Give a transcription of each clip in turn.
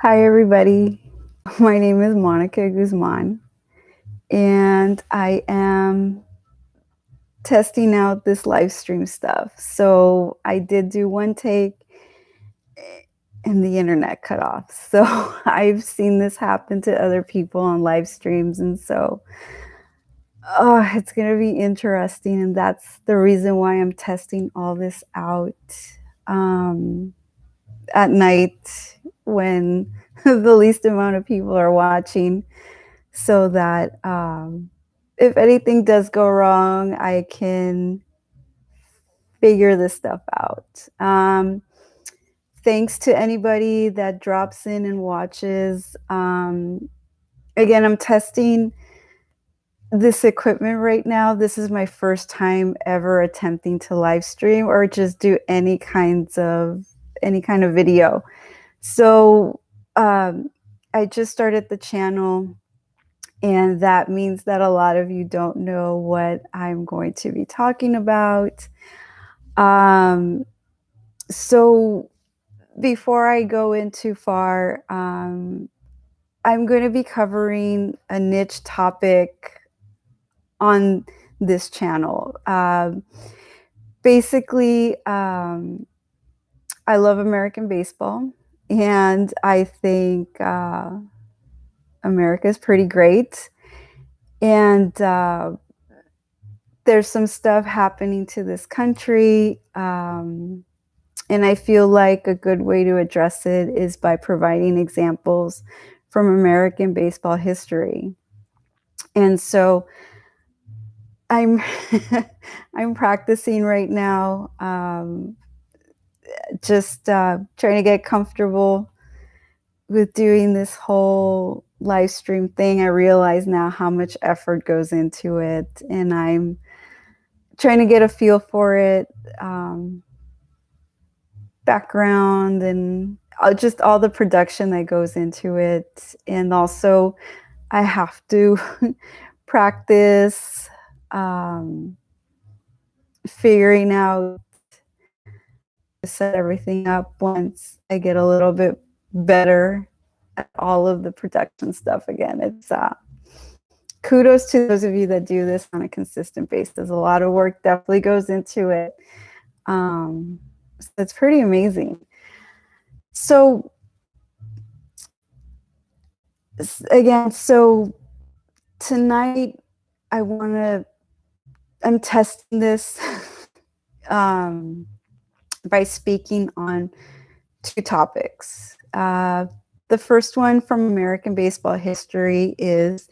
Hi, everybody. My name is Monica Guzman, and I am testing out this live stream stuff. So I did do one take and the internet cut off. So I've seen this happen to other people on live streams. And so it's going to be interesting. And that's the reason why I'm testing all this out um, at night when the least amount of people are watching. So that if anything does go wrong, I can figure this stuff out. Thanks to anybody that drops in and watches. Again, I'm testing this equipment right now. This is my first time ever attempting to live stream or just do any kind of video. So I just started the channel. And that means that a lot of you don't know what I'm going to be talking about. So before I go in too far, I'm going to be covering a niche topic on this channel. Basically, I love American baseball, and I think America is pretty great. And there's some stuff happening to this country. And I feel like a good way to address it is by providing examples from American baseball history. And so I'm I'm practicing right now, just trying to get comfortable with doing this whole live stream thing. I realize now how much effort goes into it, and I'm trying to get a feel for it, background, and just all the production that goes into it. And also, I have to practice figuring out to set everything up once I get a little bit better at all of the production stuff again. It's kudos to those of you that do this on a consistent basis. A lot of work definitely goes into it. So it's pretty amazing. So again, so tonight I'm testing this by speaking on two topics. The first one from American baseball history is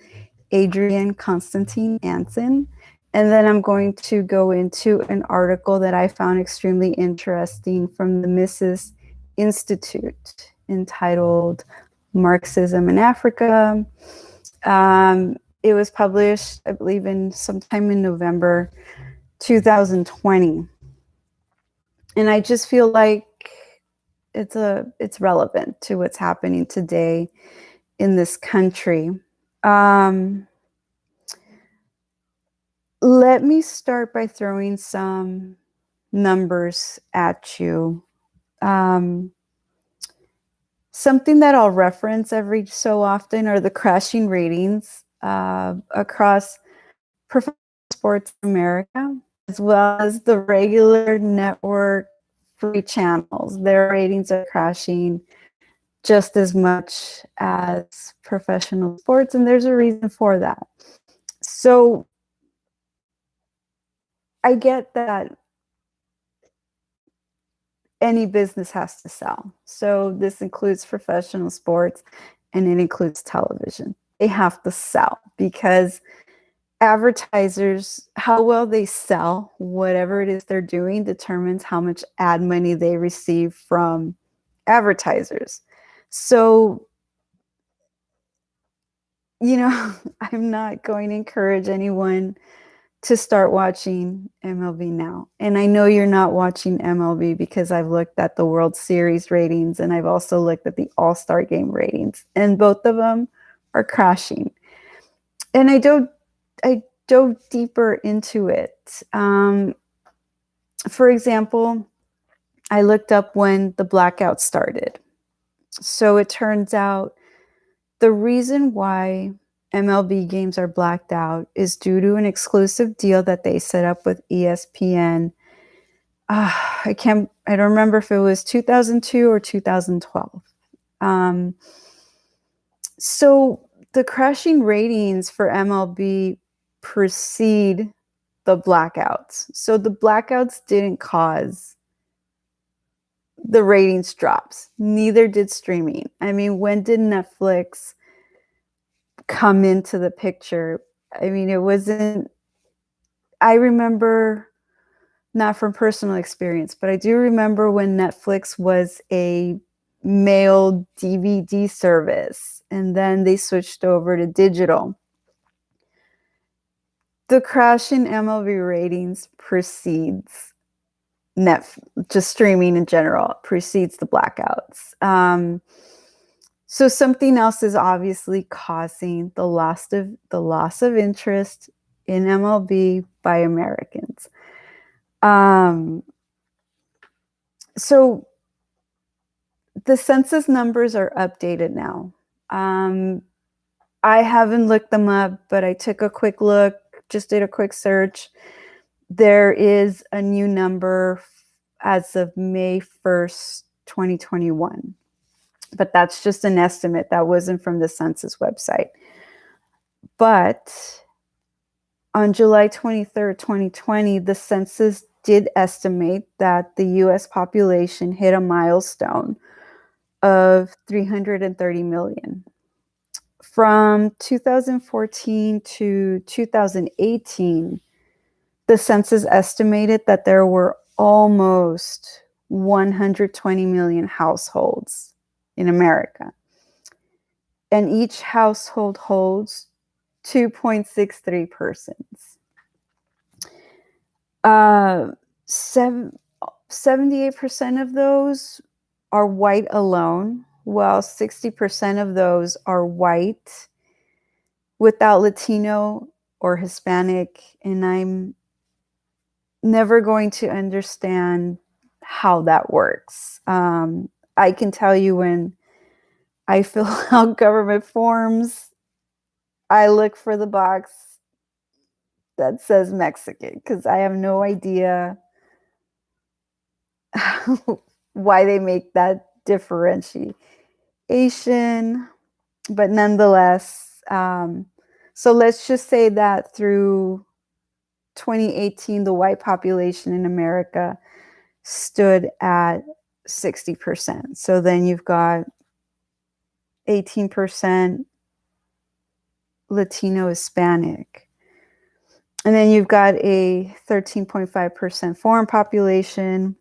Adrian Constantine Anson. And then I'm going to go into an article that I found extremely interesting from the Mises Institute entitled Marxism in Africa. It was published, I believe, in sometime in November 2020. And I just feel like it's relevant to what's happening today in this country. Let me start by throwing some numbers at you. Something that I'll reference every so often are the crashing ratings across professional sports in America, as well as the regular network free channels. Their ratings are crashing just as much as professional sports, and there's a reason for that. So I get that any business has to sell. So this includes professional sports and it includes television. They have to sell because advertisers, how well they sell whatever it is they're doing determines how much ad money they receive from advertisers. So, I'm not going to encourage anyone to start watching MLB now. And I know you're not watching MLB because I've looked at the World Series ratings and I've also looked at the All-Star Game ratings, and both of them are crashing. And I dove deeper into it. For example, I looked up when the blackout started. So it turns out the reason why MLB games are blacked out is due to an exclusive deal that they set up with ESPN. I don't remember if it was 2002 or 2012. Um, so the crashing ratings for MLB precede the blackouts. So the blackouts didn't cause the ratings drops. Neither did streaming. I mean, when did Netflix come into the picture? I mean, it wasn't, I remember, not from personal experience, but I do remember when Netflix was a mail DVD service and then they switched over to digital. The crash in MLB ratings precedes just streaming in general, precedes the blackouts. So something else is obviously causing the loss of interest in MLB by Americans. So the census numbers are updated now. I haven't looked them up, but I took a quick look, just did a quick search. There is a new number as of May 1st, 2021. But that's just an estimate. That wasn't from the census website. But on July 23rd, 2020, the census did estimate that the US population hit a milestone of 330 million. From 2014 to 2018, the census estimated that there were almost 120 million households in America. And each household holds 2.63 persons. 78% of those are white alone, while 60% of those are white without Latino or Hispanic. And I'm never going to understand how that works. I can tell you when I fill out government forms, I look for the box that says Mexican because I have no idea why they make that differentiation. But nonetheless, so let's just say that through 2018, the white population in America stood at 60%. So then you've got 18% Latino Hispanic. And then you've got a 13.5% foreign population.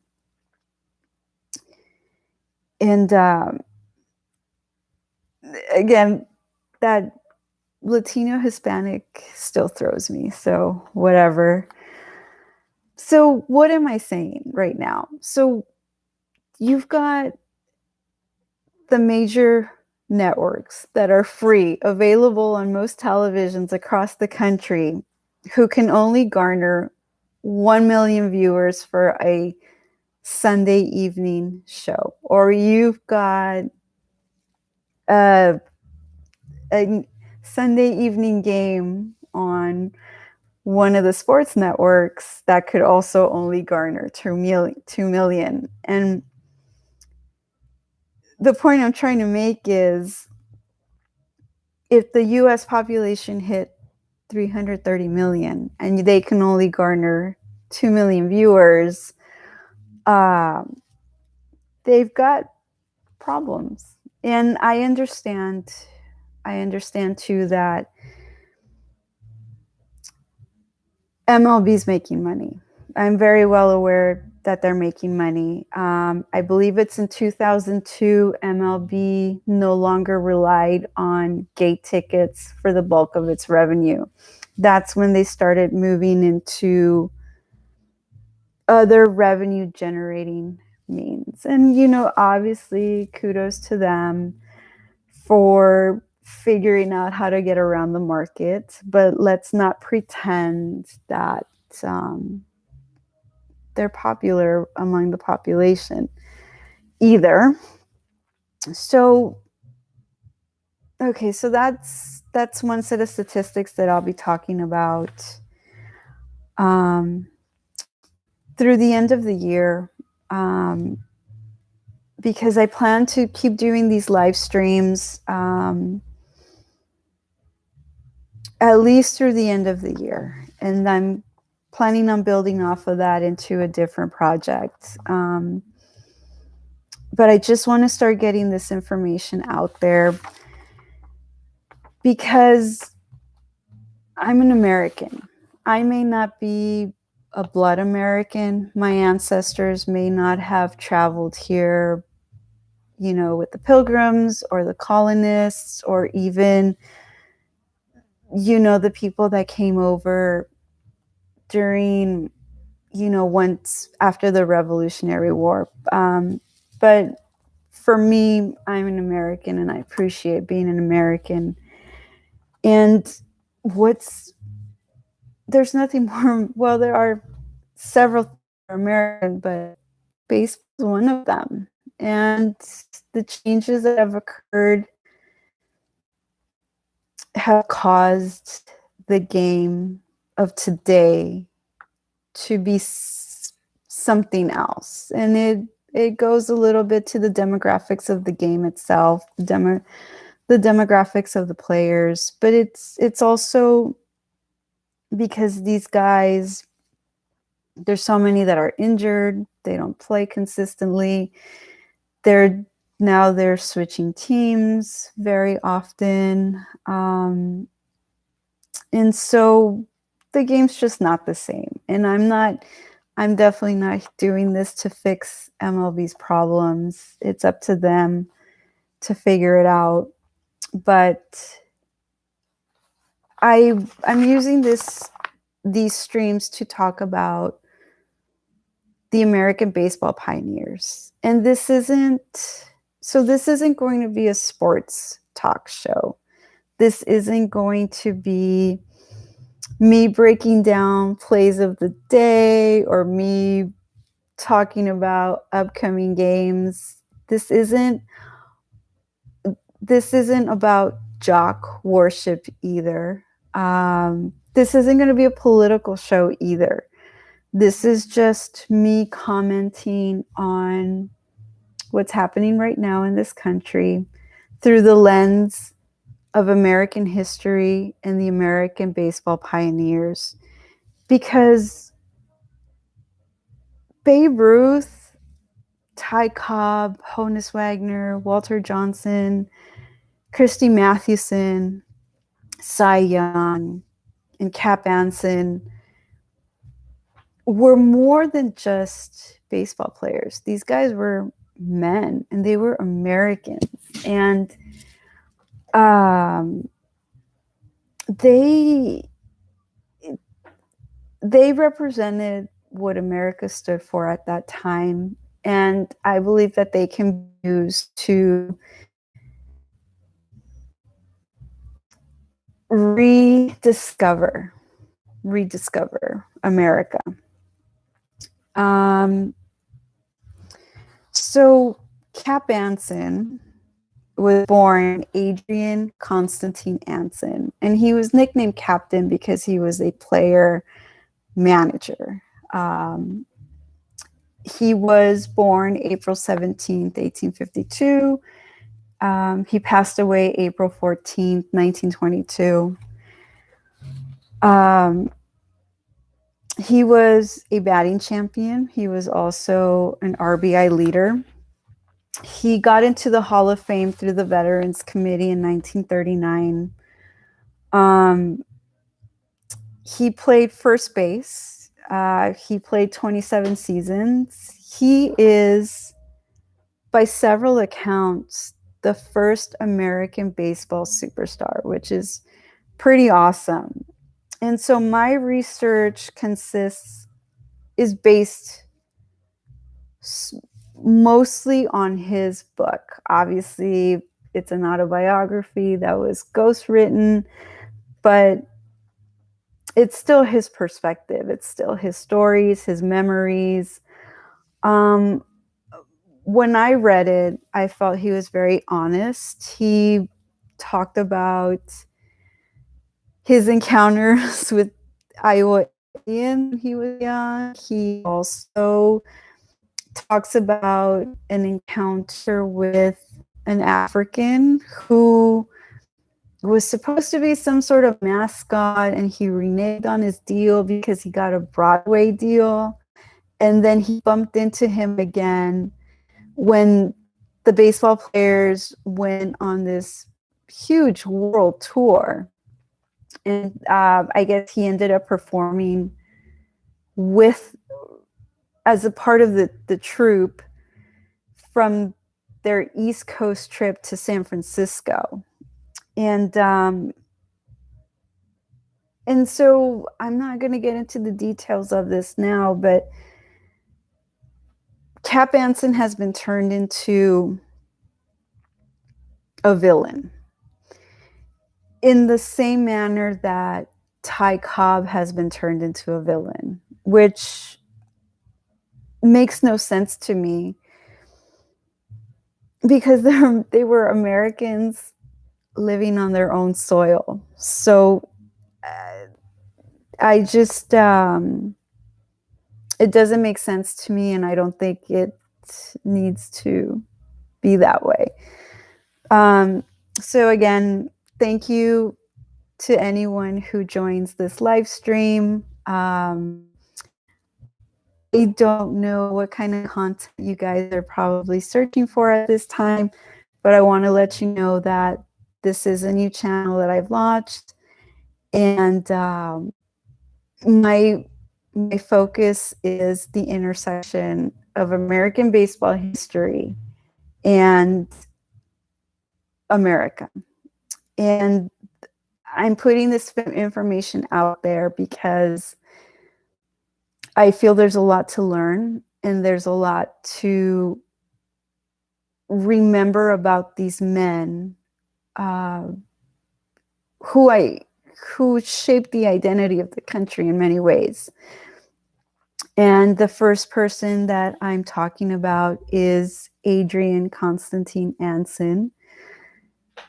And again, that Latino Hispanic still throws me. So whatever. So what am I saying right now? So you've got the major networks that are free, available on most televisions across the country, who can only garner 1 million viewers for a Sunday evening show. Or you've got a Sunday evening game on one of the sports networks that could also only garner 2 million. And the point I'm trying to make is if the US population hit 330 million and they can only garner 2 million viewers, they've got problems. And I understand too that MLB is making money. I'm very well aware that they're making money. I believe it's in 2002, MLB no longer relied on gate tickets for the bulk of its revenue. That's when they started moving into other revenue generating means. And, obviously, kudos to them for figuring out how to get around the market, but let's not pretend that they're popular among the population either. So, okay, so that's one set of statistics that I'll be talking about um, through the end of the year, um, because I plan to keep doing these live streams at least through the end of the year, and I'm planning on building off of that into a different project. But I just want to start getting this information out there because I'm an American. I may not be a blood American. My ancestors may not have traveled here, with the pilgrims or the colonists or even, the people that came over during, once after the Revolutionary War. But for me, I'm an American and I appreciate being an American. And what's there's nothing more. Well, there are several American, but baseball is one of them. And the changes that have occurred have caused the game of today to be something else. And it goes a little bit to the demographics of the game itself, the demographics of the players, but it's also because these guys, there's so many that are injured, they don't play consistently. They're switching teams very often. And so the game's just not the same. And I'm definitely not doing this to fix MLB's problems. It's up to them to figure it out. But I'm using these streams to talk about the American baseball pioneers. And this isn't going to be a sports talk show. This isn't going to be me breaking down plays of the day or me talking about upcoming games. This isn't about jock worship either. This isn't going to be a political show either. This is just me commenting on what's happening right now in this country through the lens of American history and the American baseball pioneers. Because Babe Ruth, Ty Cobb, Honus Wagner, Walter Johnson, Christy Mathewson, Cy Young, and Cap Anson were more than just baseball players. These guys were men and they were Americans. And they represented what America stood for at that time. And I believe that they can be used to rediscover America. So Cap Anson was born Adrian Constantine Anson, and he was nicknamed Captain because he was a player manager. He was born April 17th, 1852. He passed away April 14th, 1922. He was a batting champion. He was also an RBI leader. He got into the Hall of Fame through the Veterans Committee in 1939. He played first base. He played 27 seasons. He is, by several accounts, the first American baseball superstar, which is pretty awesome. And so my research is based mostly on his book. Obviously, it's an autobiography that was ghostwritten, but it's still his perspective. It's still his stories, his memories. when I read it, I felt he was very honest. He talked about his encounters with Iowa Indians when he was young. He also talks about an encounter with an African who was supposed to be some sort of mascot, and he reneged on his deal because he got a Broadway deal. And then he bumped into him again when the baseball players went on this huge world tour. And I guess he ended up performing with, as a part of the troupe from their East Coast trip to San Francisco. And so I'm not going to get into the details of this now, but Cap Anson has been turned into a villain in the same manner that Ty Cobb has been turned into a villain, which makes no sense to me because they were Americans living on their own soil. So I just, it doesn't make sense to me, and I don't think it needs to be that way. So again, thank you to anyone who joins this live stream. I don't know what kind of content you guys are probably searching for at this time, but I want to let you know that this is a new channel that I've launched, and my focus is the intersection of American baseball history and America. And I'm putting this information out there because I feel there's a lot to learn, and there's a lot to remember about these men who shaped the identity of the country in many ways. And the first person that I'm talking about is Adrian Constantine Anson,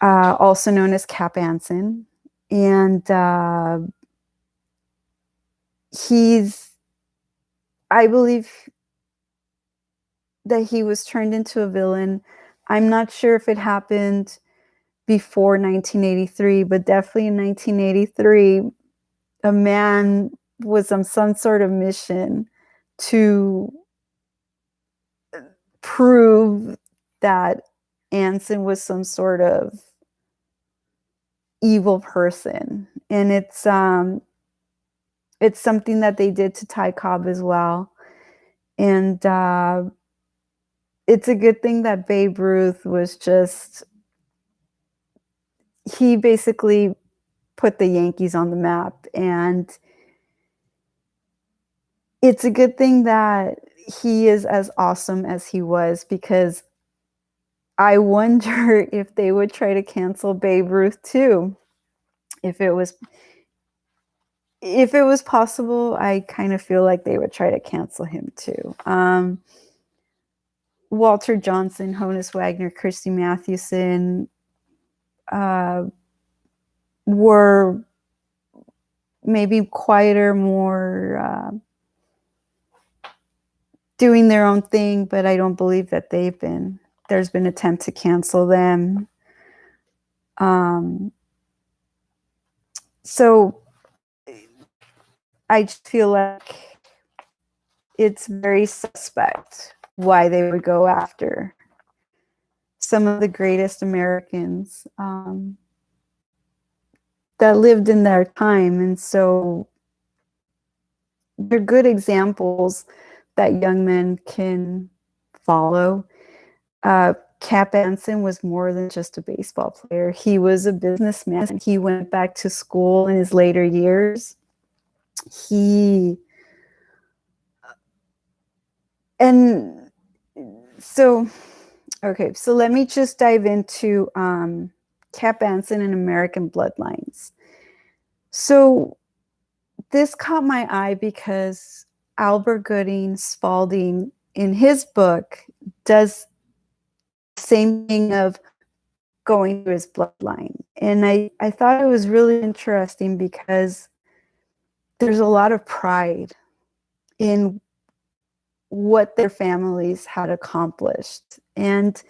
also known as Cap Anson. And I believe that he was turned into a villain. I'm not sure if it happened before 1983, but definitely in 1983, a man was on some sort of mission to prove that Anson was some sort of evil person. And it's something that they did to Ty Cobb as well. And it's a good thing that Babe Ruth was he basically put the Yankees on the map. And it's a good thing that he is as awesome as he was, because I wonder if they would try to cancel Babe Ruth too. If it was possible, I kind of feel like they would try to cancel him too. Walter Johnson, Honus Wagner, Christy Mathewson were maybe quieter, more doing their own thing, but I don't believe that there's been an attempt to cancel them. So I just feel like it's very suspect why they would go after some of the greatest Americans that lived in their time. And so they're good examples that young men can follow. Cap Anson was more than just a baseball player. He was a businessman. He went back to school in his later years. So let me just dive into Cap Anson and American Bloodlines. So this caught my eye because Albert Gooding Spalding, in his book, does Same thing of going through his bloodline. And I thought it was really interesting because there's a lot of pride in what their families had accomplished. And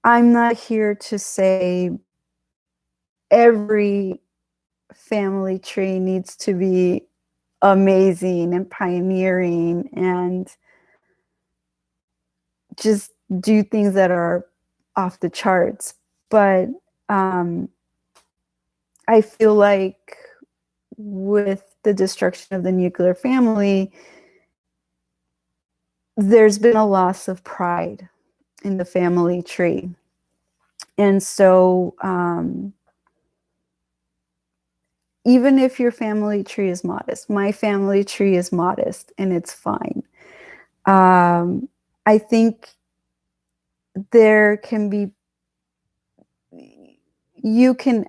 I'm not here to say every family tree needs to be amazing and pioneering and just do things that are off the charts. But I feel like with the destruction of the nuclear family, there's been a loss of pride in the family tree. And so even if your family tree is modest, my family tree is modest and it's fine. I think there can be, you can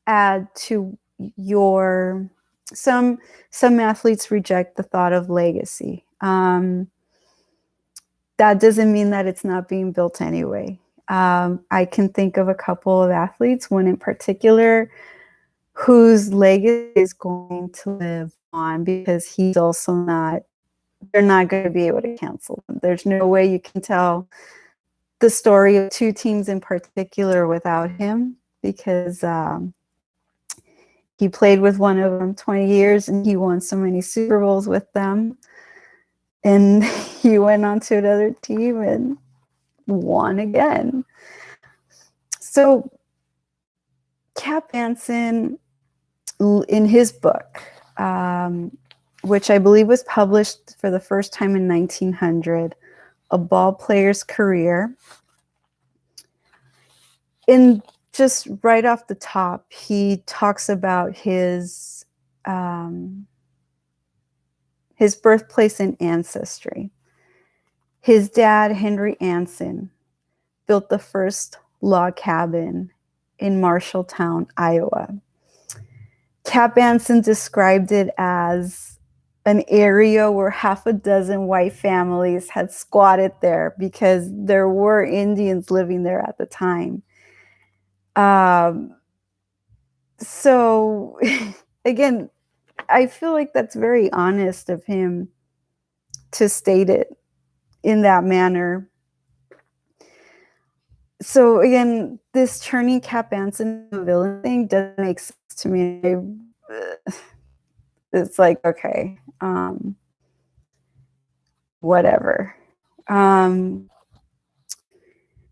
add to your, some athletes reject the thought of legacy. That doesn't mean that it's not being built anyway. I can think of a couple of athletes, one in particular, whose legacy is going to live on because he's also not, they're not going to be able to cancel him. There's no way you can tell the story of two teams in particular without him, because he played with one of them 20 years and he won so many Super Bowls with them. And he went on to another team and won again. So Cap Anson, in his book, which I believe was published for the first time in 1900, A Ball Player's Career, in just right off the top, he talks about his birthplace and ancestry. His dad, Henry Anson, built the first log cabin in Marshalltown, Iowa. Cap Anson described it as an area where half a dozen white families had squatted there because there were Indians living there at the time. So again, I feel like that's very honest of him to state it in that manner. So again, this turning Cap Anson into a villain thing doesn't make sense to me. It's like, okay, whatever.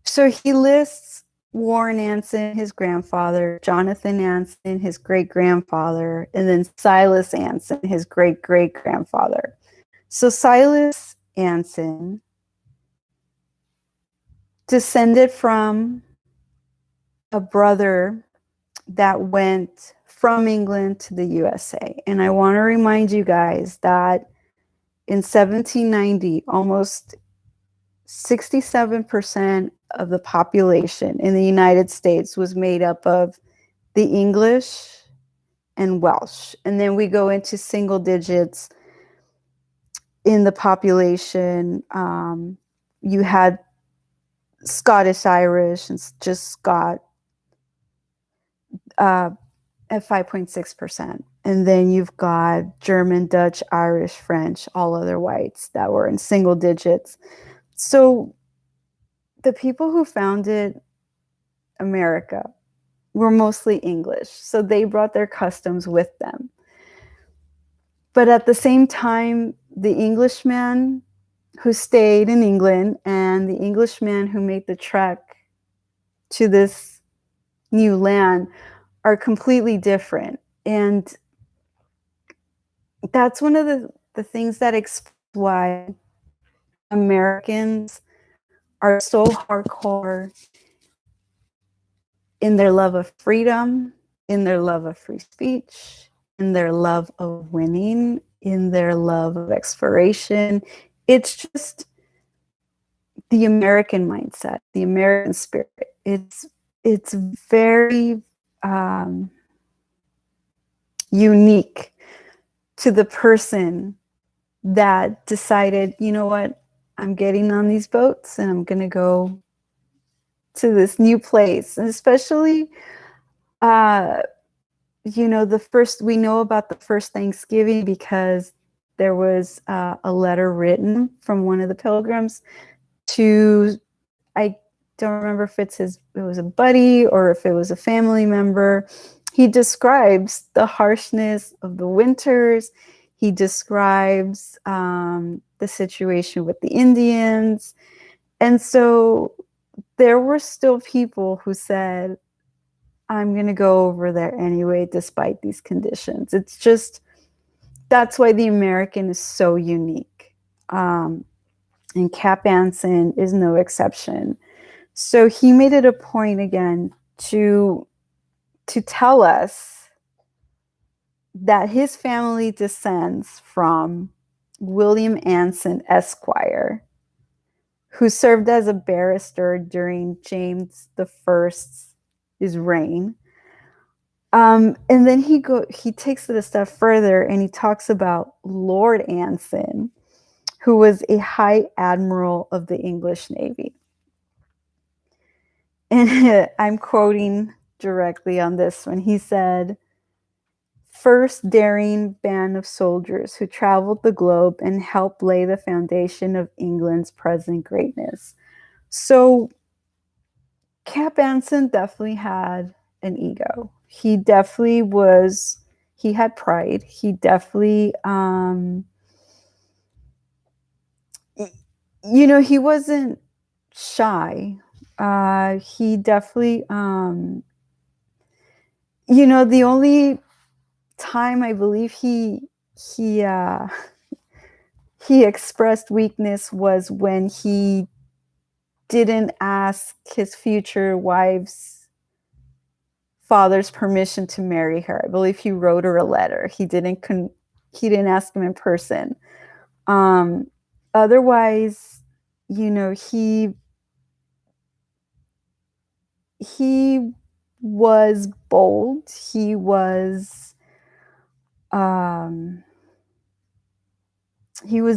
So he lists Warren Anson, his grandfather, Jonathan Anson, his great-grandfather, and then Silas Anson, his great-great-grandfather. So Silas Anson descended from a brother that went from England to the USA. And I want to remind you guys that in 1790, almost 67% of the population in the United States was made up of the English and Welsh. And then we go into single digits in the population. You had Scottish Irish and just Scot at 5.6%. And then you've got German, Dutch, Irish, French, all other whites that were in single digits. So the people who founded America were mostly English. So they brought their customs with them. But at the same time, the Englishman who stayed in England and the Englishman who made the trek to this new land are completely different. And that's one of the things that explains why Americans are so hardcore in their love of freedom, in their love of free speech, in their love of winning, in their love of exploration. It's just the American mindset, the American spirit. It's very unique to the person that decided, you know what, I'm getting on these boats and I'm going to go to this new place, and especially, uh, the first we know about the first Thanksgiving because there was a letter written from one of the pilgrims to, I don't remember if it was a buddy or if it was a family member. He describes the harshness of the winters. He describes the situation with the Indians. And so there were still people who said, I'm going to go over there anyway, despite these conditions. It's just, that's why the American is so unique. And Cap Anson is no exception. So he made it a point again to tell us that his family descends from William Anson, Esquire, who served as a barrister during James I's reign. And then he takes it a step further and he talks about Lord Anson, who was a high admiral of the English Navy. And I'm quoting directly on this one. He said, "First daring band of soldiers who traveled the globe and helped lay the foundation of England's present greatness." So Cap Anson definitely had an ego. He had pride. He definitely, he wasn't shy. He definitely, the only time I believe he uh, he expressed weakness was when he didn't ask his future wife's father's permission to marry her. I believe he wrote her a letter. He didn't ask him in person. Otherwise, he was bold. He was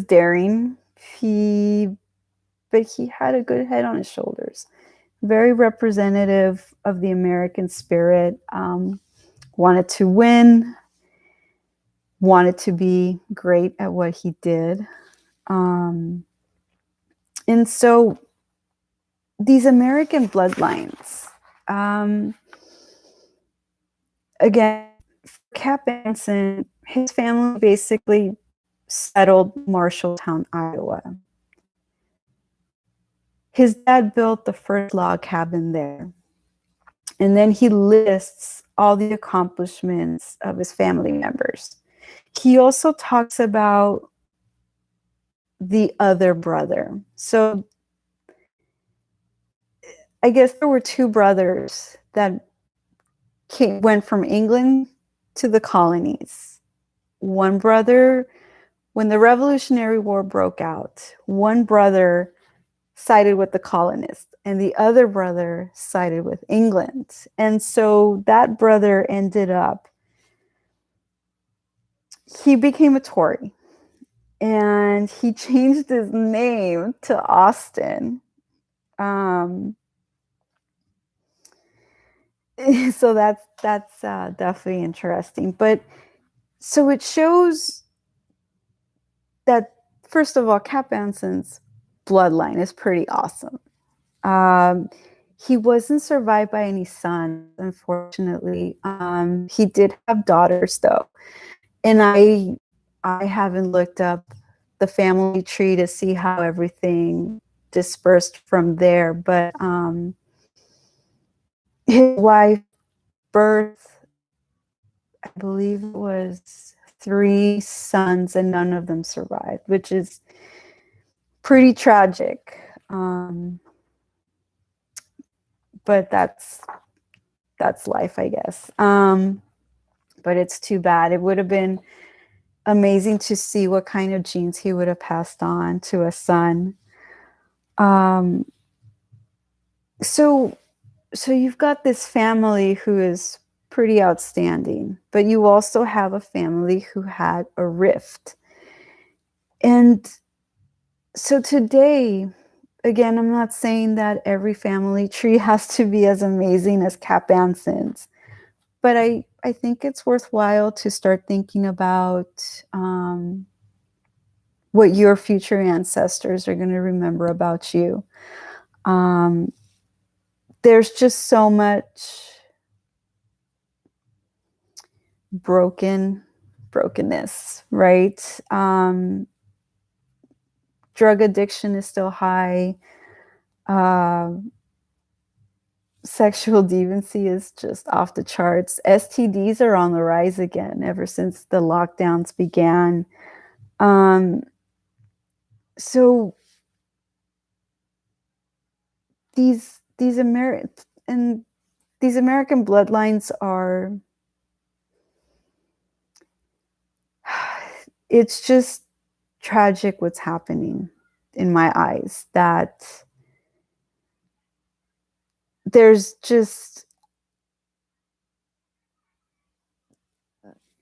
daring. But he had a good head on his shoulders. Very representative of the American spirit. Wanted to win. Wanted to be great at what he did. And so these American bloodlines, again, Cap Anson, his family basically settled Marshalltown, Iowa. His dad built the first log cabin there. And then he lists all the accomplishments of his family members. He also talks about the other brother. So I guess there were two brothers that went from England to the colonies. One brother, when the Revolutionary War broke out, one brother sided with the colonists and the other brother sided with England. And so that brother he became a Tory and he changed his name to Austin. So that's definitely interesting. But so it shows that, first of all, Cap Anson's bloodline is pretty awesome. He wasn't survived by any sons, unfortunately. He did have daughters, though. And I haven't looked up the family tree to see how everything dispersed from there. But his wife birthed, I believe it was 3 sons, and none of them survived, which is pretty tragic. But that's life, I guess. But it's too bad. It would have been amazing to see what kind of genes he would have passed on to a son. So you've got this family who is pretty outstanding, but you also have a family who had a rift. And so today, again, I'm not saying that every family tree has to be as amazing as Cap Anson's, but I think it's worthwhile to start thinking about what your future ancestors are going to remember about you. Um, there's just so much brokenness, right? Drug addiction is still high. Um, Sexual deviancy is just off the charts. STDs are on the rise again ever since the lockdowns began. Um, so these American bloodlines are, it's just tragic what's happening in my eyes, that there's just,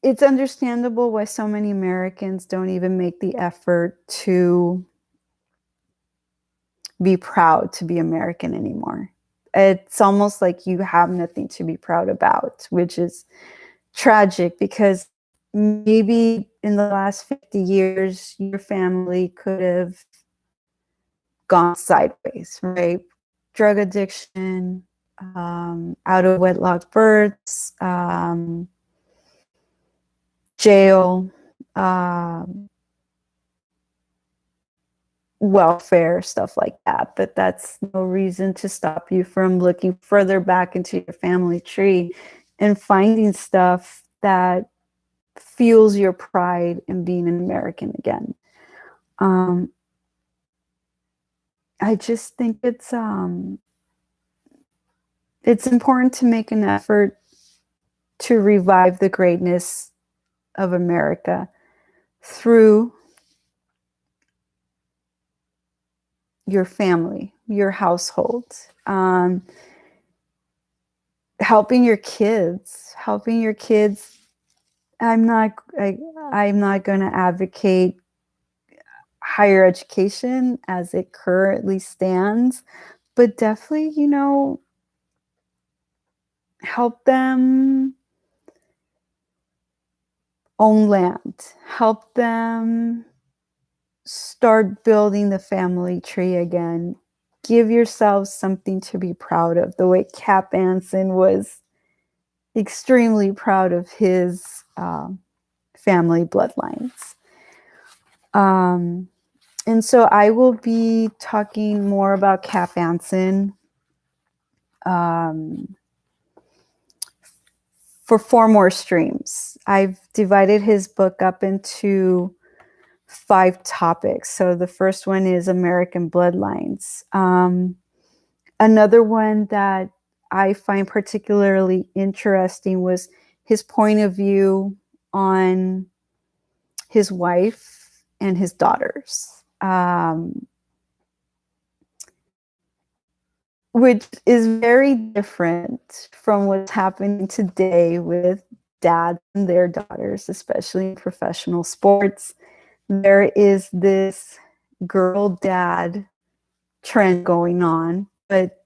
it's understandable why so many Americans don't even make the effort to be proud to be American anymore. It's almost like you have nothing to be proud about, which is tragic, because maybe in the last 50 years, your family could have gone sideways, right? Drug addiction, out of wedlock births, jail, um, welfare, stuff like that. But that's no reason to stop you from looking further back into your family tree and finding stuff that fuels your pride in being an American again. Um, I just think it's important to make an effort to revive the greatness of America through your family, your household, helping your kids, helping your kids. I'm not going to advocate higher education as it currently stands, but definitely, help them own land, help them start building the family tree again. Give yourselves something to be proud of, the way Cap Anson was extremely proud of his family bloodlines. And so I will be talking more about Cap Anson for 4 more streams. I've divided his book up into 5 topics. So the first one is American bloodlines. Another one that I find particularly interesting was his point of view on his wife and his daughters, which is very different from what's happening today with dads and their daughters, especially in professional sports. There is this girl dad trend going on, but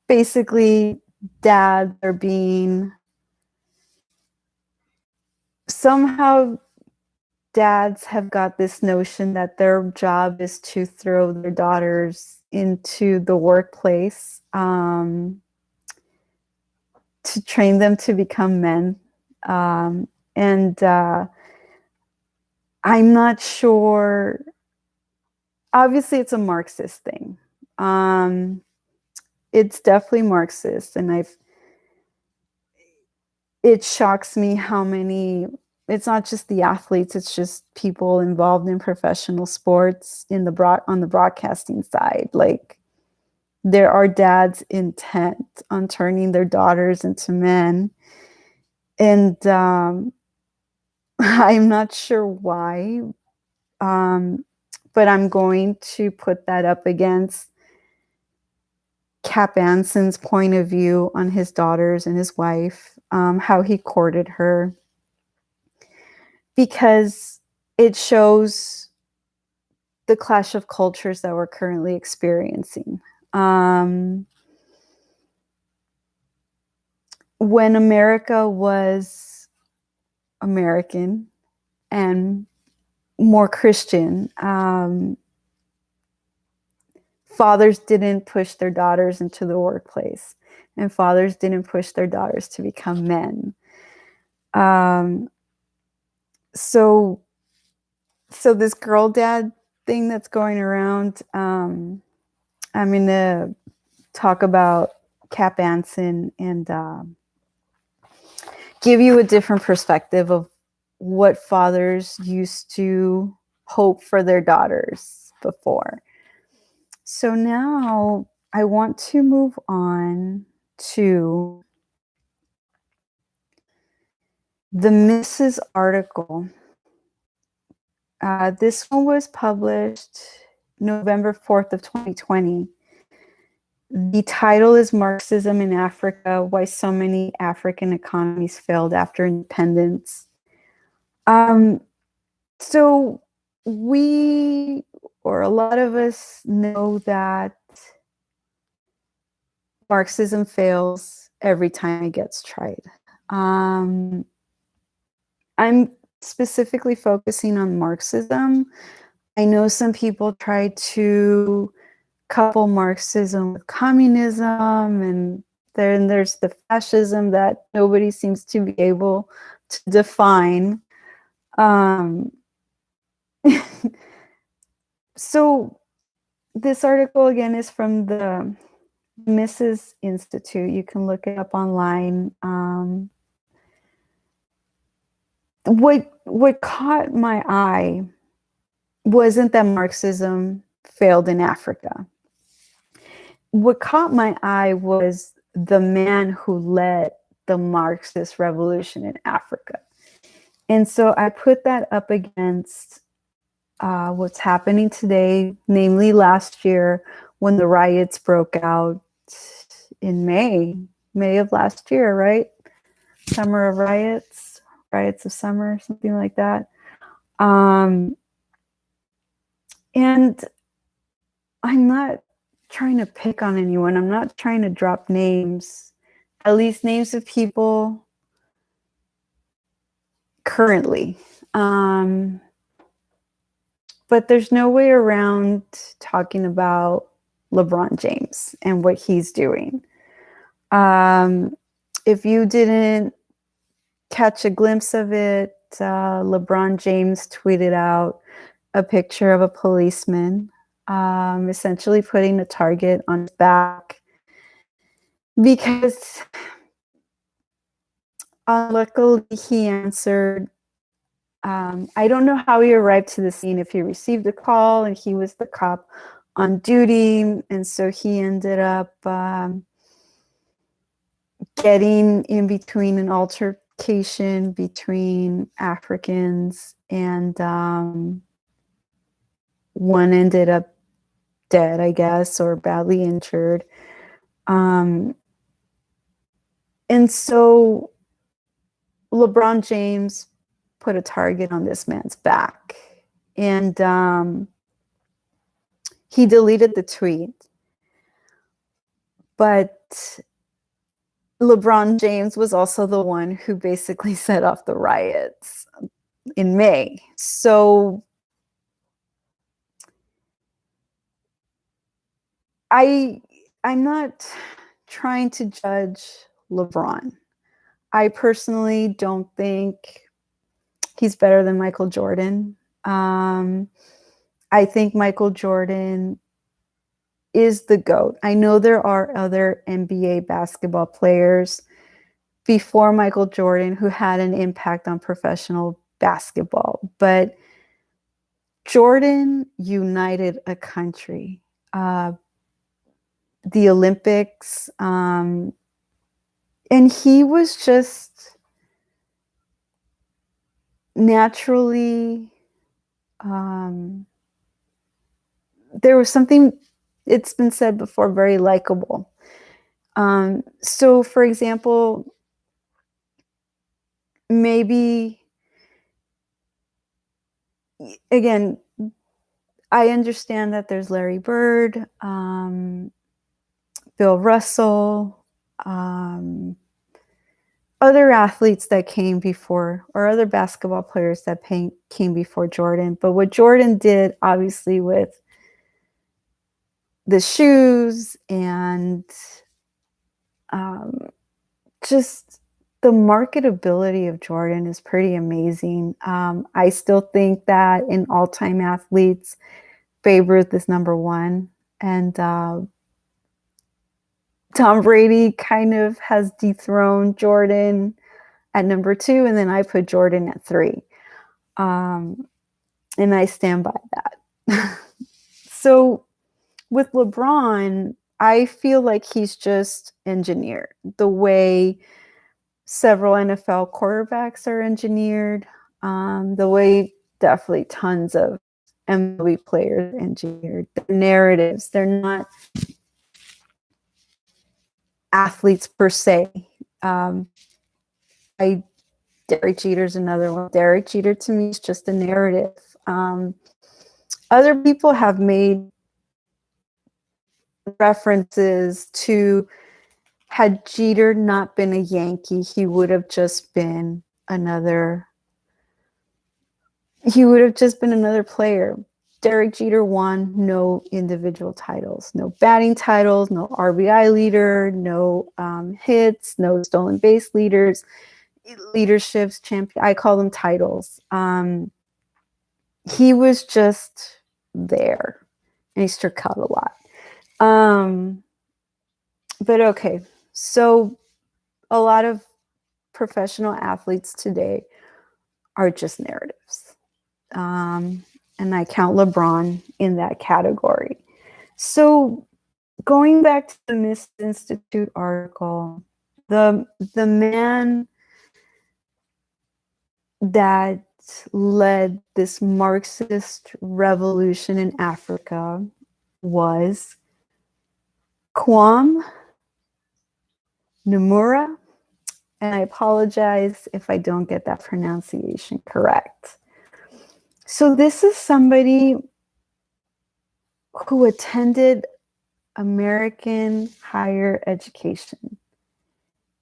basically dads are being, somehow dads have got this notion that their job is to throw their daughters into the workplace, to train them to become men. And I'm not sure, obviously it's a Marxist thing. It's definitely Marxist, and it shocks me how many, it's not just the athletes, it's just people involved in professional sports on the broadcasting side. Like, there are dads intent on turning their daughters into men. And I'm not sure why, but I'm going to put that up against Cap Anson's point of view on his daughters and his wife, how he courted her, because it shows the clash of cultures that we're currently experiencing. Um, when America was American and more Christian, fathers didn't push their daughters into the workplace, and fathers didn't push their daughters to become men. Um, so, so this girl dad thing that's going around, I'm gonna talk about Cap Anson and give you a different perspective of what fathers used to hope for their daughters before. So now I want to move on to the Mrs. article. This one was published November 4th of 2020. The title is Marxism in Africa, Why So Many African Economies Failed After Independence. So we, or a lot of us, know that Marxism fails every time it gets tried. I'm specifically focusing on Marxism. I know some people try to couple Marxism with communism, and then there's the fascism that nobody seems to be able to define. Um, so this article again is from the Mrs. Institute. You can look it up online. What caught my eye wasn't that Marxism failed in Africa. What caught my eye was the man who led the Marxist revolution in Africa. And so I put that up against what's happening today, namely last year when the riots broke out in May of last year, right? Summer of riots, riots of summer, something like that. And I'm not trying to pick on anyone. I'm not trying to drop names, at least names of people currently. But there's no way around talking about LeBron James and what he's doing. If you didn't catch a glimpse of it, LeBron James tweeted out a picture of a policeman, essentially putting a target on his back because unluckily he answered. I don't know how he arrived to the scene, if he received a call and he was the cop on duty, and so he ended up getting in between an altercation between Africans, and one ended up dead, I guess, or badly injured. And so LeBron James put a target on this man's back, and he deleted the tweet. But LeBron James was also the one who basically set off the riots in May. So I'm not trying to judge LeBron. I personally don't think he's better than Michael Jordan. I think Michael Jordan is the GOAT. I know there are other NBA basketball players before Michael Jordan who had an impact on professional basketball, but Jordan united a country. The Olympics, and he was just naturally, there was something, it's been said before, very likable. So for example, maybe, again, I understand that there's Larry Bird, Bill Russell, other athletes that came before, or other basketball players that came before Jordan. But what Jordan did, obviously, with the shoes and just the marketability of Jordan is pretty amazing. I still think that in all-time athletes, Babe Ruth is number one, and Tom Brady kind of has dethroned Jordan at number two, and then I put Jordan at three. And I stand by that. So with LeBron, I feel like he's just engineered the way several NFL quarterbacks are engineered, the way definitely tons of MLB players are engineered. Their narratives, they're not athletes per se. Derek Jeter's another one. Derek Jeter to me is just a narrative. Other people have made references to, had Jeter not been a Yankee, he would have just been another player. Derek Jeter won no individual titles, no batting titles, no RBI leader, no hits, no stolen base leaderships, champion. I call them titles. He was just there, and he struck out a lot. But okay, so a lot of professional athletes today are just narratives. And I count LeBron in that category. So going back to the Miss Institute article, the man that led this Marxist revolution in Africa was Kwame Nkrumah, and I apologize if I don't get that pronunciation correct. So this is somebody who attended American higher education,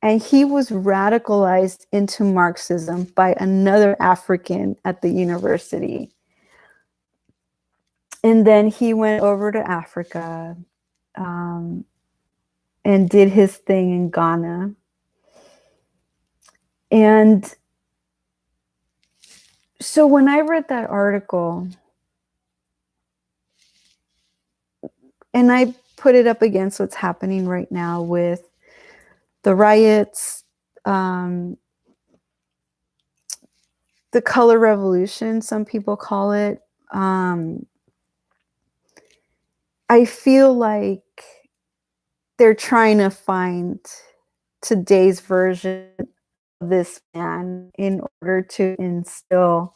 and he was radicalized into Marxism by another African at the university. And then he went over to Africa and did his thing in Ghana. And so when I read that article, and I put it up against what's happening right now with the riots, the color revolution, some people call it. I feel like they're trying to find today's version of this man in order to instill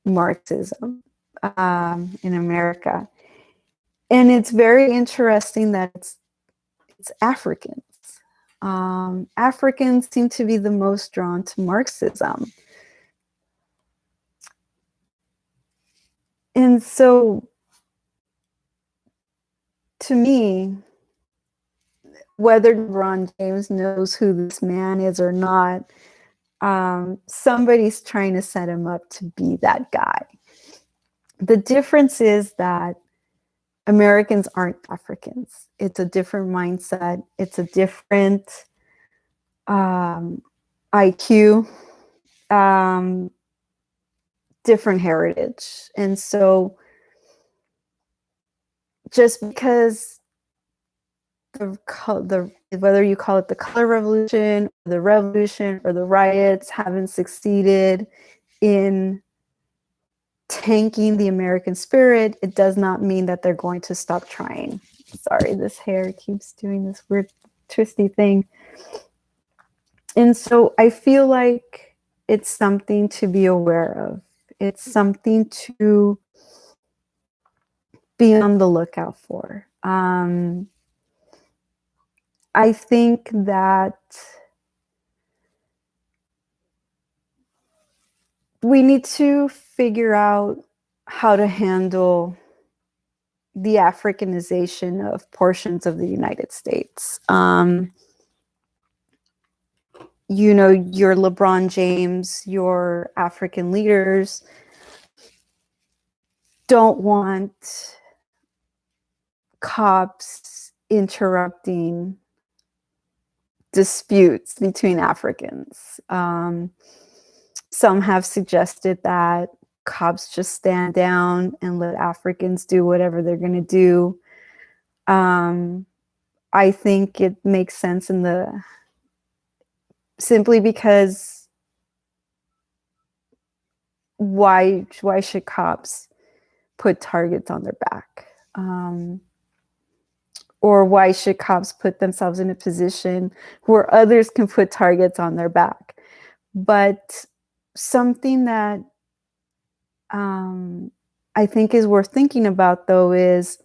Marxism in America. And it's very interesting that it's Africans. Africans seem to be the most drawn to Marxism. And so, to me, whether LeBron James knows who this man is or not, somebody's trying to set him up to be that guy. The difference is that Americans aren't Africans. It's a different mindset. It's a different IQ, different heritage. And so just because whether you call it the color revolution, the revolution, or the riots haven't succeeded in tanking the American spirit, it does not mean that they're going to stop trying. Sorry, this hair keeps doing this weird twisty thing. And so I feel like it's something to be aware of. It's something to be on the lookout for. I think that we need to figure out how to handle the Africanization of portions of the United States. You know, your LeBron James, your African leaders don't want cops interrupting disputes between Africans. Some have suggested that cops just stand down and let Africans do whatever they're going to do. I think it makes sense simply because why should cops put targets on their back? Or why should cops put themselves in a position where others can put targets on their back? But something that I think is worth thinking about, though, is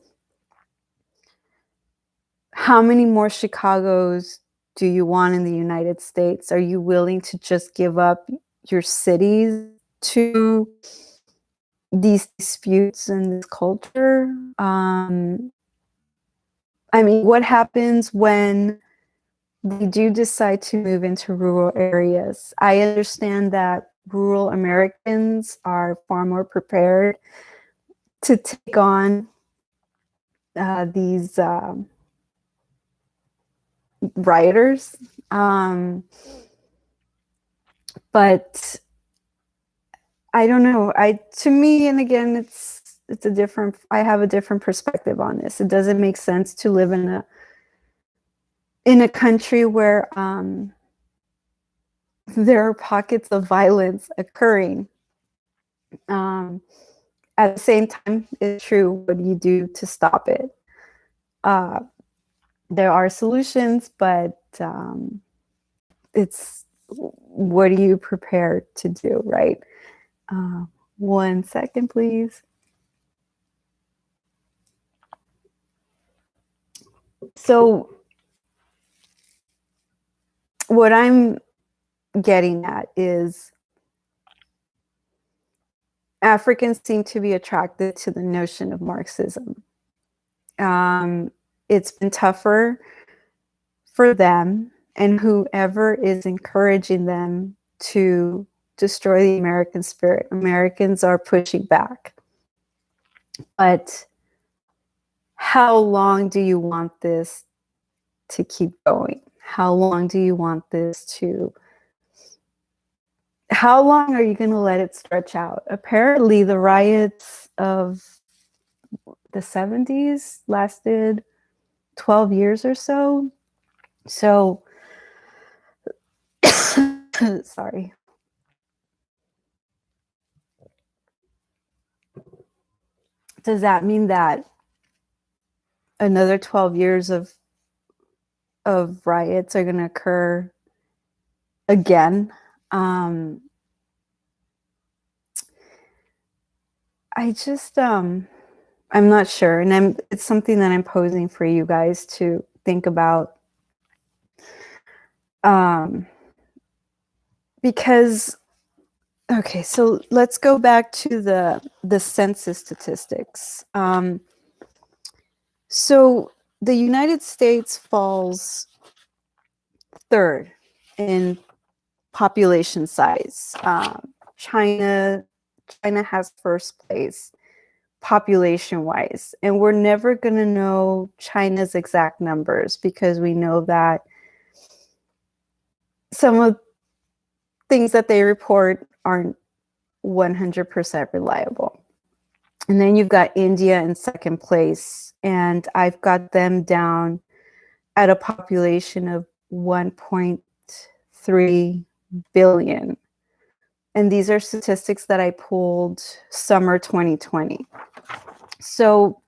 how many more Chicagos do you want in the United States? Are you willing to just give up your cities to these disputes and this culture? I mean, what happens when they do decide to move into rural areas? I understand that rural Americans are far more prepared to take on these rioters. But I don't know. To me, and again, it's a different. I have a different perspective on this. It doesn't make sense to live in a country where there are pockets of violence occurring. At the same time, it's true. What do you do to stop it? There are solutions, but it's what are you prepared to do, right? 1 second, please. So what I'm getting at is Africans seem to be attracted to the notion of Marxism. It's been tougher for them, and whoever is encouraging them to destroy the American spirit. Americans are pushing back. But how long do you want this to keep going? How long do you want this to... How long are you going to let it stretch out? Apparently, the riots of the 70s lasted 12 years or so. So, sorry. Does that mean that another 12 years of riots are going to occur again? I just, I'm not sure. And it's something that I'm posing for you guys to think about. Because, okay, so let's go back to the census statistics. So the United States falls third in population size. China has first place population-wise, and we're never going to know China's exact numbers because we know that some of things that they report aren't 100% reliable. And then you've got India in second place, and I've got them down at a population of 1.3 billion. And these are statistics that I pulled summer 2020. So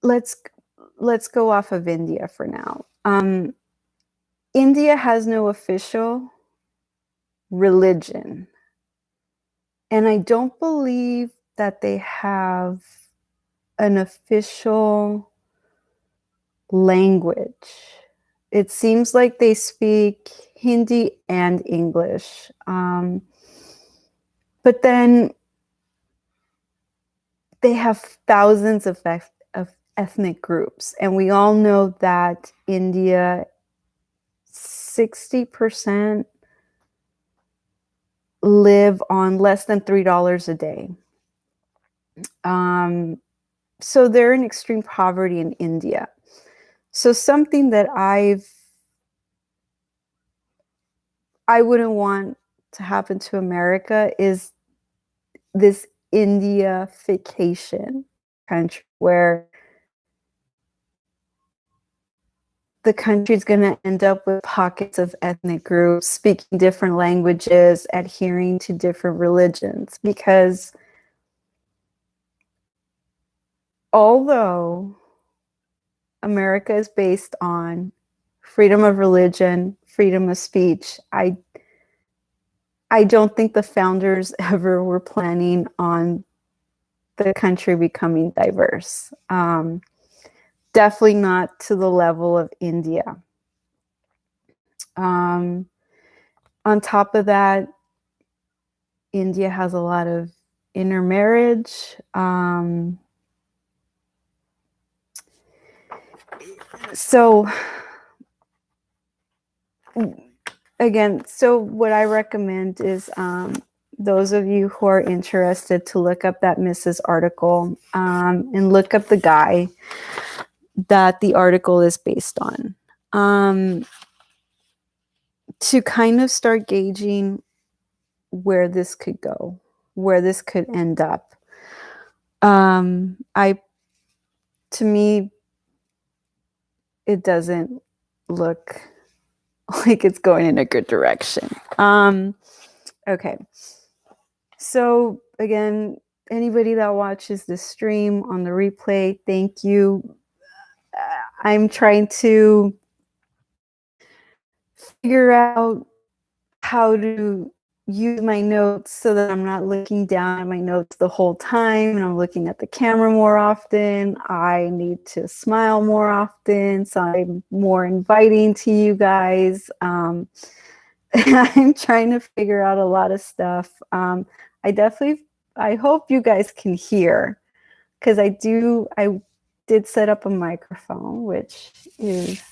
let's go off of India for now. India has no official religion. And I don't believe that they have an official language. It seems like they speak Hindi and English. But then they have thousands of ethnic groups, and we all know that India, 60% live on less than $3 a day. So they're in extreme poverty in India. So something that I wouldn't want to happen to America is this Indiaification country where the country's going to end up with pockets of ethnic groups speaking different languages, adhering to different religions. Because although America is based on freedom of religion, freedom of speech, I don't think the founders ever were planning on the country becoming diverse. Definitely not to the level of India. On top of that, India has a lot of intermarriage. So again, so what I recommend is those of you who are interested to look up that Mrs. article and look up the guy that the article is based on, to kind of start gauging where this could go, where this could end up. To me, it doesn't look like it's going in a good direction. Okay. So again, anybody that watches the stream on the replay, thank you. I'm trying to figure out how to use my notes so that I'm not looking down at my notes the whole time and I'm looking at the camera more often. I need to smile more often, so I'm more inviting to you guys. I'm trying to figure out a lot of stuff. I hope you guys can hear, because I did set up a microphone, which is,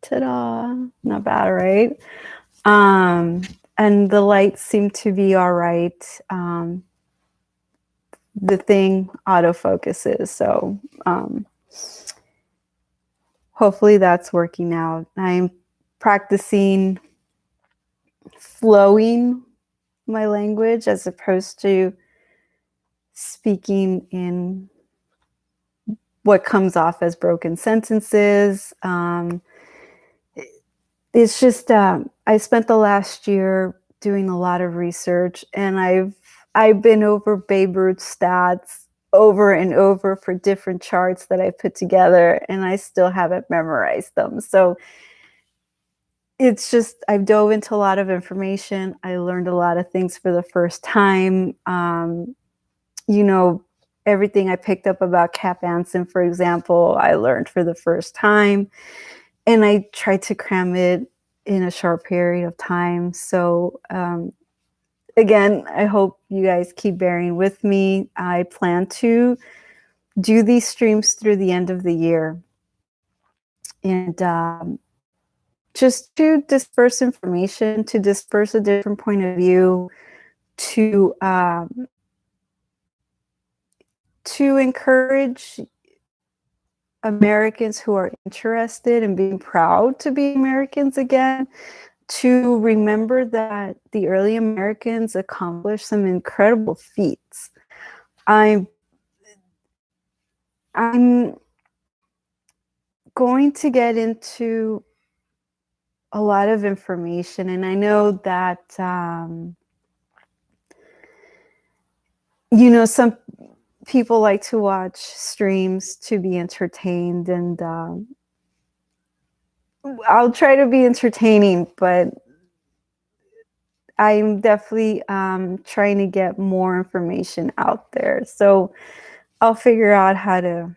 ta-da, not bad, right? And the lights seem to be all right. The thing autofocuses, so hopefully that's working out. I'm practicing flowing my language as opposed to speaking in what comes off as broken sentences. It's just I spent the last year doing a lot of research, and I've been over Babe Ruth stats over and over for different charts that I put together, and I still haven't memorized them. So it's just, I've dove into a lot of information. I learned a lot of things for the first time. Everything I picked up about Cap Anson, for example, I learned for the first time. And I tried to cram it in a short period of time. So again, I hope you guys keep bearing with me. I plan to do these streams through the end of the year. And just to disperse information, to disperse a different point of view, to encourage Americans who are interested in being proud to be Americans again, to remember that the early Americans accomplished some incredible feats. I'm going to get into a lot of information, and I know that some people like to watch streams to be entertained, and I'll try to be entertaining, but I'm definitely trying to get more information out there. So I'll figure out how to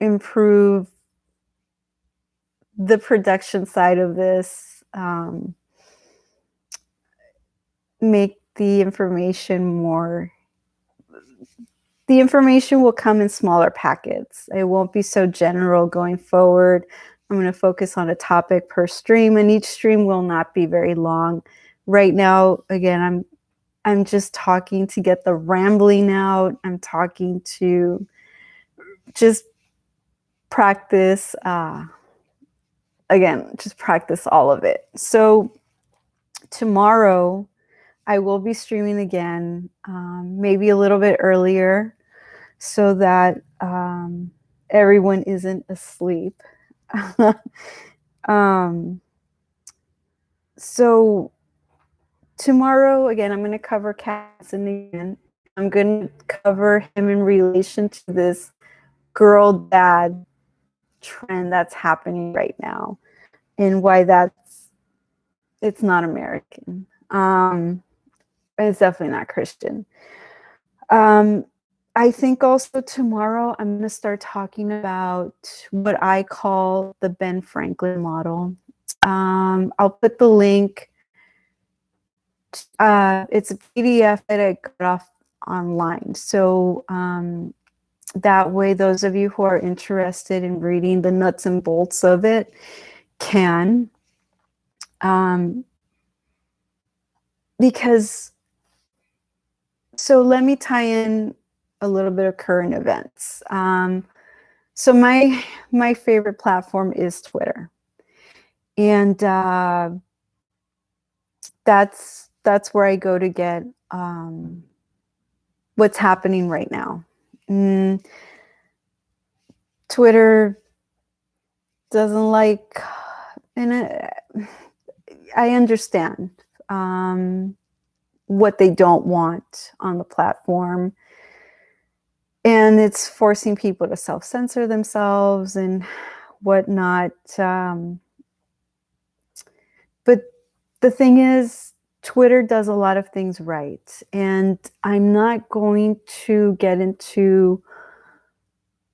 improve the production side of this, make the information more. The information will come in smaller packets. It won't be so general going forward. I'm going to focus on a topic per stream, and each stream will not be very long. Right now, again, I'm just talking to get the rambling out. I'm talking to just practice, again, just practice all of it. So tomorrow I will be streaming again, maybe a little bit earlier so that everyone isn't asleep. So tomorrow, again, I'm going to cover Casson again. I'm going to cover him in relation to this girl dad trend that's happening right now and why it's not American. It's definitely not Christian. I think also tomorrow I'm going to start talking about what I call the Ben Franklin model. I'll put the link. It's a PDF that I got off online. So that way, those of you who are interested in reading the nuts and bolts of it can. Because, so let me tie in a little bit of current events. So my favorite platform is Twitter. And that's where I go to get what's happening right now. Twitter doesn't like, and I understand what they don't want on the platform. And it's forcing people to self-censor themselves and whatnot. But the thing is, Twitter does a lot of things right. And I'm not going to get into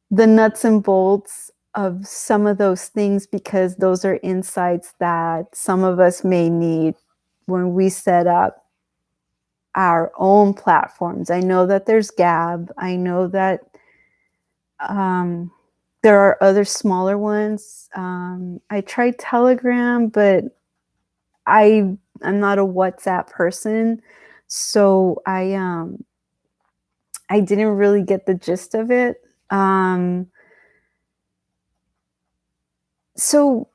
the nuts and bolts of some of those things because those are insights that some of us may need when we set up our own platforms. I know that there's Gab. I know that there are other smaller ones. I tried Telegram, but I'm not a WhatsApp person, so I didn't really get the gist of it. So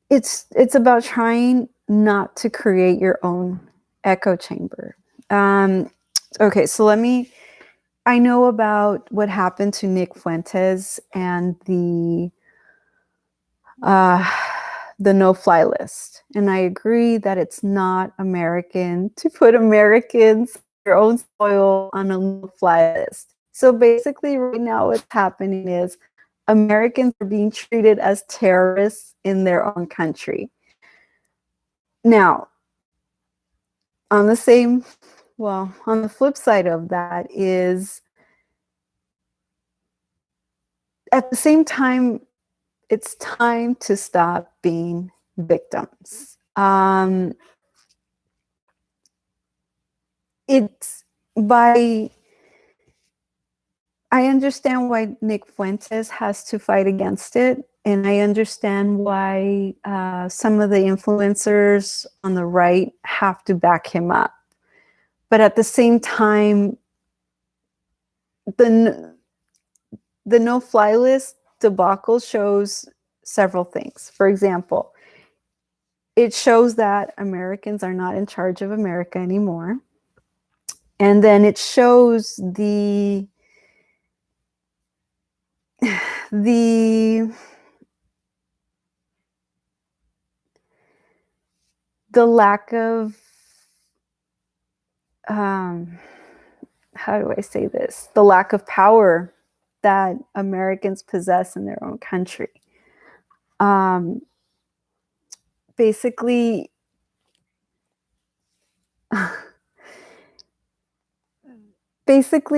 it's about trying not to create your own echo chamber. Okay, so I know about what happened to Nick Fuentes and the no-fly list. And I agree that it's not American to put Americans, their own soil, on a no-fly list. So basically right now what's happening is Americans are being treated as terrorists in their own country. Now, on the flip side of that is, at the same time, it's time to stop being victims. I understand why Nick Fuentes has to fight against it, and I understand why some of the influencers on the right have to back him up. But at the same time, the no-fly list debacle shows several things. For example, it shows that Americans are not in charge of America anymore. And then it shows the lack of, how do I say this? The lack of power that Americans possess in their own country. Basically,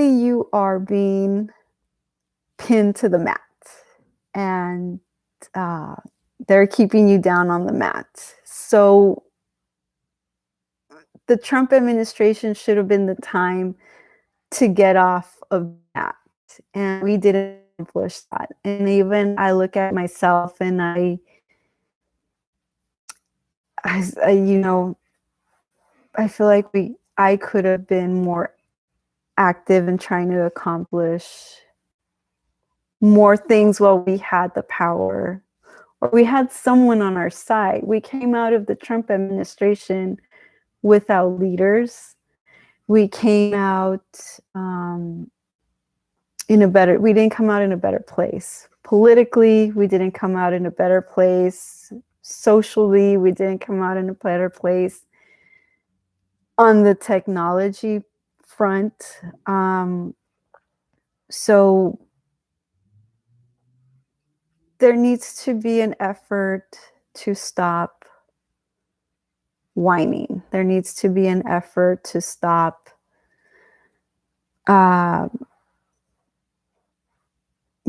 you are being pinned to the mat, and they're keeping you down on the mat. So the Trump administration should have been the time to get off of that, and we didn't accomplish that. And even I look at myself and you know, I feel like I could have been more active in trying to accomplish more things while we had the power or we had someone on our side. We came out of the Trump administration without leaders. We came out we didn't come out in a better place. Politically, we didn't come out in a better place. Socially, we didn't come out in a better place. On the technology front, so there needs to be an effort to stop whining. There needs to be an effort to stop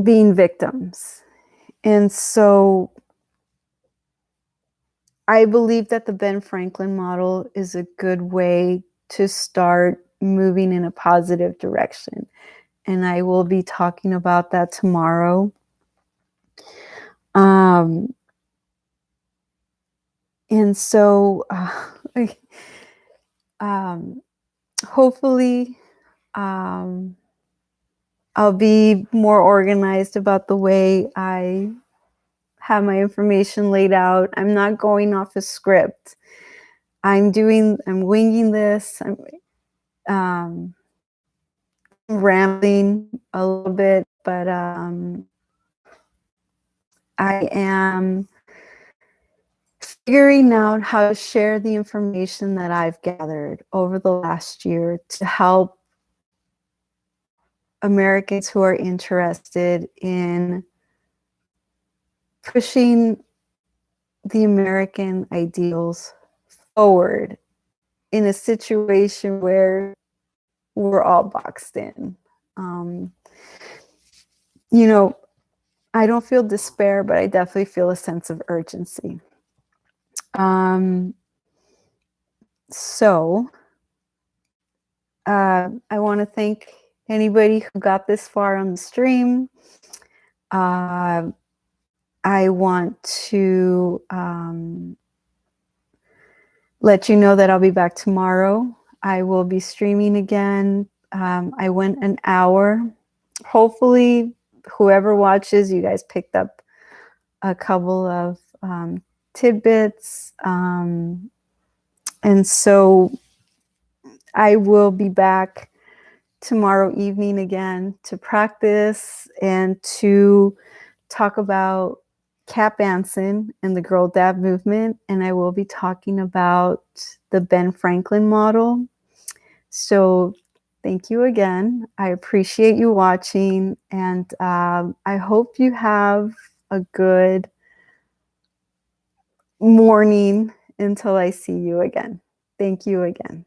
being victims. And so I believe that the Ben Franklin model is a good way to start moving in a positive direction. And I will be talking about that tomorrow. And so hopefully I'll be more organized about the way I have my information laid out. I'm not going off a script. I'm winging this. I'm rambling a little bit, but I am figuring out how to share the information that I've gathered over the last year to help Americans who are interested in pushing the American ideals forward in a situation where we're all boxed in. You know, I don't feel despair, but I definitely feel a sense of urgency. So I want to thank anybody who got this far on the stream. I want to let you know that I'll be back tomorrow. I will be streaming again. I went an hour. Hopefully, whoever watches, you guys picked up a couple of tidbits. And so I will be back tomorrow evening again to practice and to talk about Cap Anson and the Girl Dad movement. And I will be talking about the Ben Franklin model. So thank you again. I appreciate you watching, and I hope you have a good morning until I see you again. Thank you again.